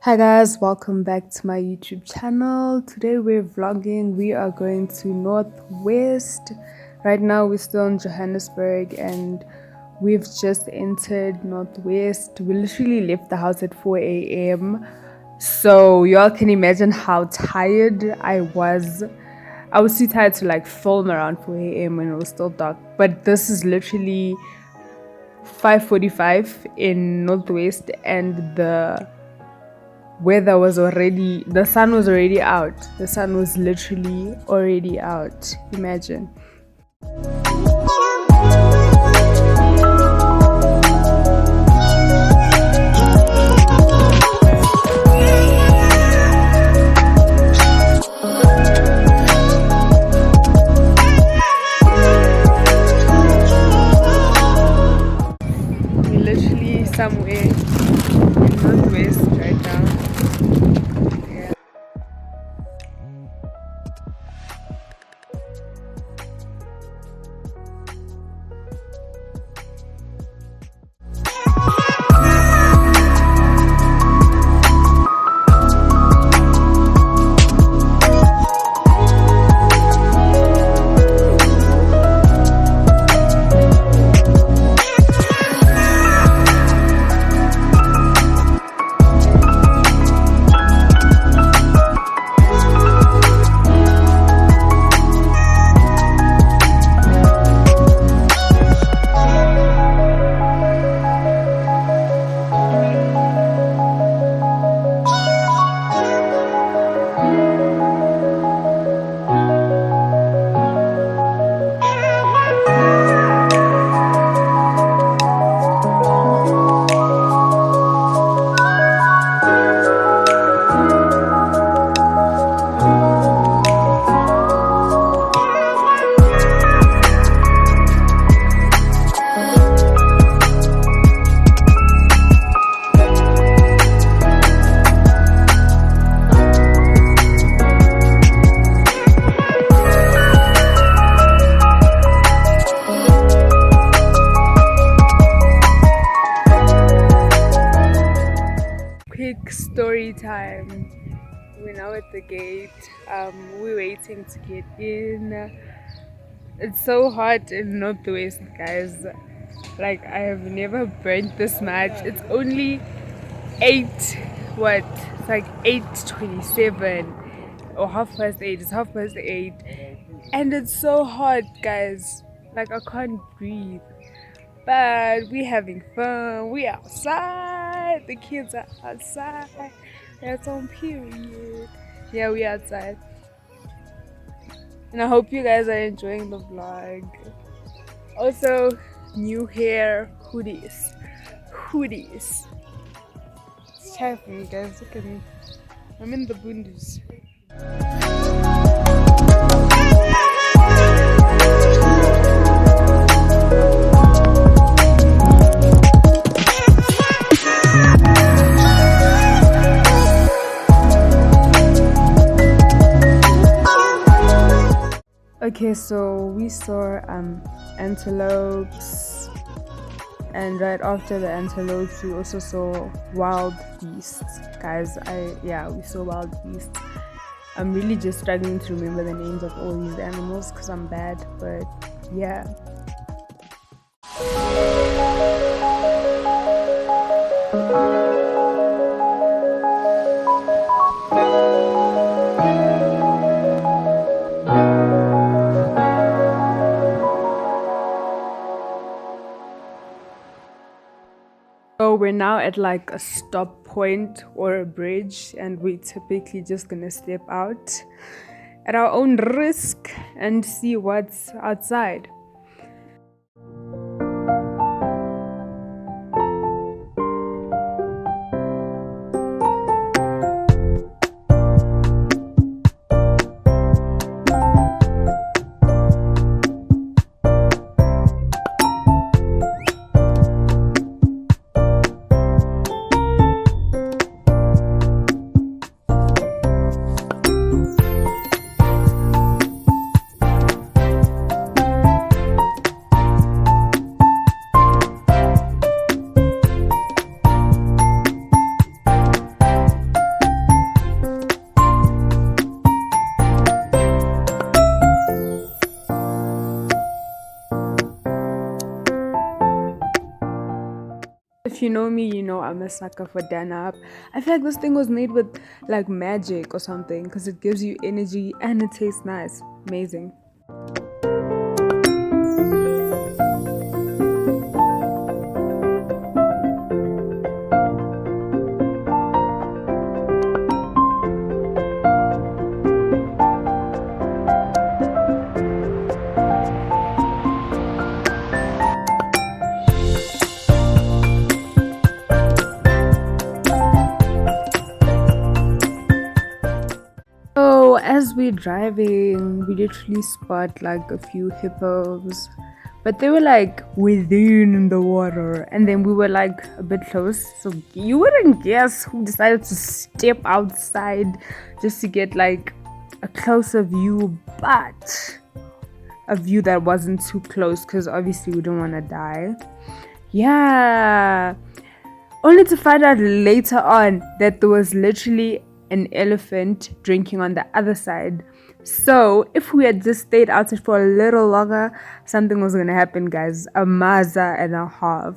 Hi guys, welcome back to my YouTube channel. Today we're vlogging. We are going to Northwest. Right now we're still in Johannesburg and we've just entered Northwest. We literally left the house at 4 a.m. So y'all can imagine how tired I was. I was too tired to film around 4 a.m. when it was still dark. But this is literally 5:45 in Northwest and the sun was already out. The sun was literally already out. Imagine. We're literally somewhere in Northwest right now. Quick story time. We're now at the gate. We're waiting to get in. It's so hot in Northwest, guys. I have never burnt this much. It's only 8 what? It's like 8:27 or 8:30. It's 8:30. And it's so hot, guys. I can't breathe. But we're having fun. We outside. The kids are outside. That's on period. Yeah, we outside. And I hope you guys are enjoying the vlog. Also, new hair, hoodies. It's time for me, guys. Look at me. I'm in the bundes. Okay, so we saw antelopes, and right after the antelopes we also saw wild beasts, guys. We saw wild beasts. I'm really just struggling to remember the names of all these animals because I'm bad, but yeah. So we're now at a stop point or a bridge, and we're typically just gonna step out at our own risk and see what's outside. you know me, you know I'm a sucker for Danap. I feel like this thing was made with like magic or something because it gives you energy and it tastes nice. Amazing. So as we're driving, we literally spot like a few hippos, but they were like within the water, and then we were like a bit close. So you wouldn't guess who decided to step outside just to get like a closer view, but a view that wasn't too close because obviously we don't want to die. Yeah. Only to find out later on that there was literally an elephant drinking on the other side. So if we had just stayed outside for a little longer, something was gonna happen, guys. A maza and a half.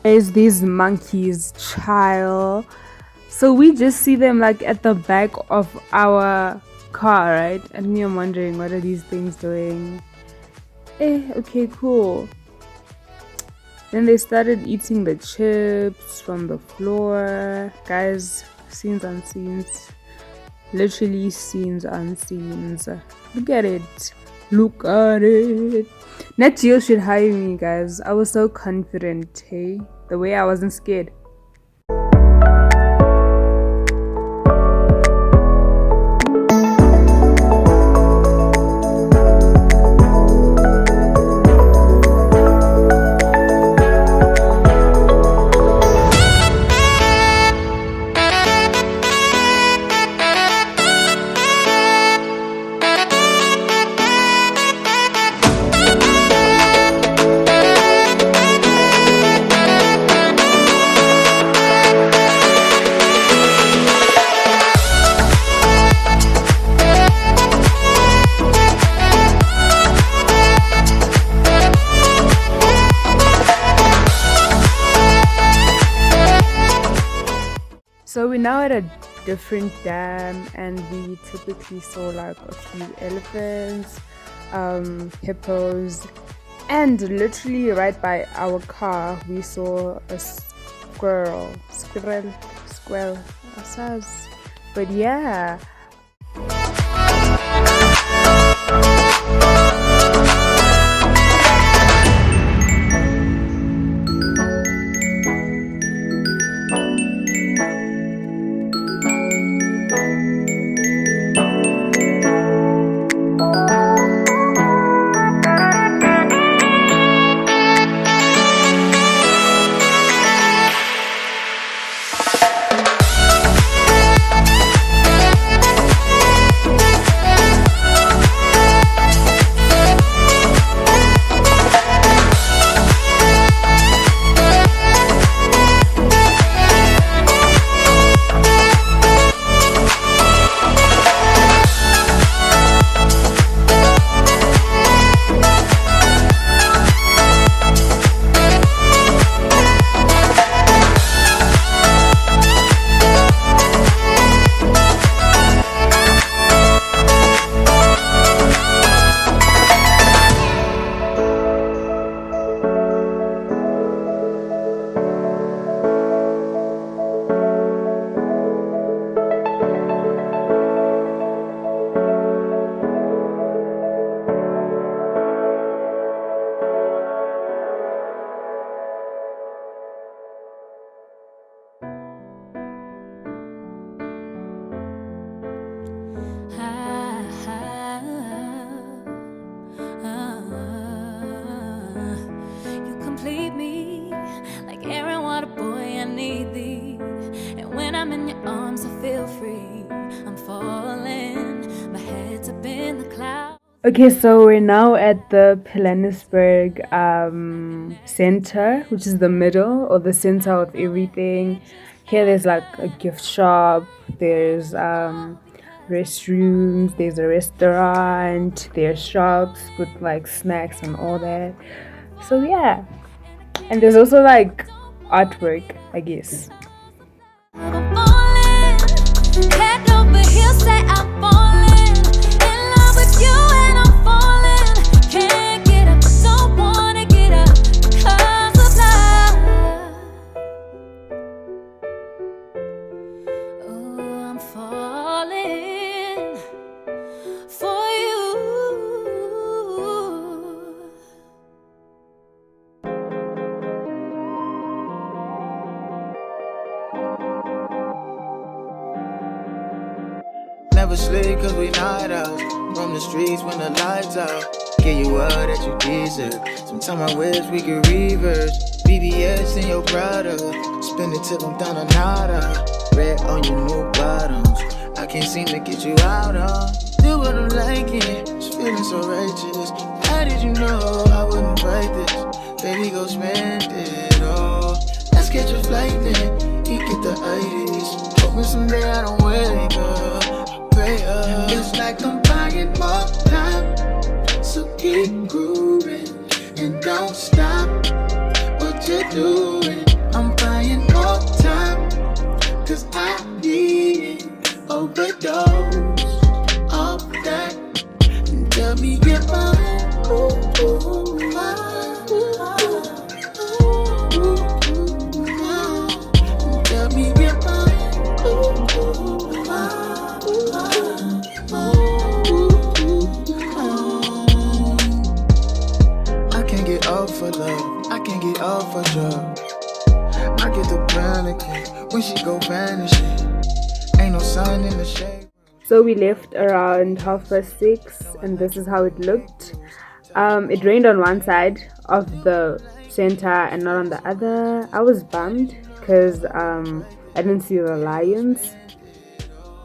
There's these monkeys, child. So we just see them like at the back of our car, right? And me, I'm wondering, what are these things doing? Okay, cool. Then they started eating the chips from the floor. Guys, scenes unscenes. Literally scenes unscenes. Look at it. Look at it. Nat Geo should hire me, guys. I was so confident, hey? The way I wasn't scared. So we're now at a different dam, and we typically saw like a few elephants, hippos, and literally right by our car we saw a squirrel, but yeah. Okay, so we're now at the Pilanesberg center, which is the middle or the center of everything. Here there's like a gift shop, there's restrooms, there's a restaurant, there's shops with like snacks and all that. So yeah. And there's also like artwork, I guess. I'm falling, head over heels, say I'm falling, in love with you and I'm falling, can't get up, don't wanna get up, 'cause of love. Oh, I'm falling for you. Never sleep cause we night out. Roam the streets when the lights out. Give you all that you deserve. Sometimes I wish we could reverse. BBS in your Prada. Spin it till I'm down a nada. Red on your new bottoms. I can't seem to get you out of. Do what I'm liking. It's feeling so righteous. How did you know I wouldn't fight this? Baby, go spend it all. Let's catch a flight then. You get the itis. Hoping someday I don't wake up. It's like I'm buying more time, so keep grooving and don't stop what you're doing. I'm buying more time, cause I need overdose of that. And tell me you're mine. Ooh, ooh, mine. Ooh, ooh, mine. And tell me you're mine. Ooh, ooh, mine. I can't get off for love, I can't get off for drugs. I get the panicking when she go vanishing. Ain't no sun in the shade. So we left around 6:30, and this is how it looked. It rained on one side of the center and not on the other. I was bummed because I didn't see the lions.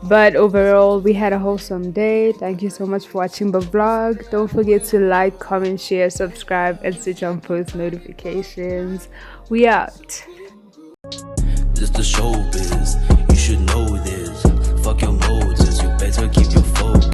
But overall, we had a wholesome day. Thank you so much for watching the vlog. Don't forget to like, comment, share, subscribe, and switch on post notifications. We out. This the showbiz, you should know this. Fuck your motives, you better keep your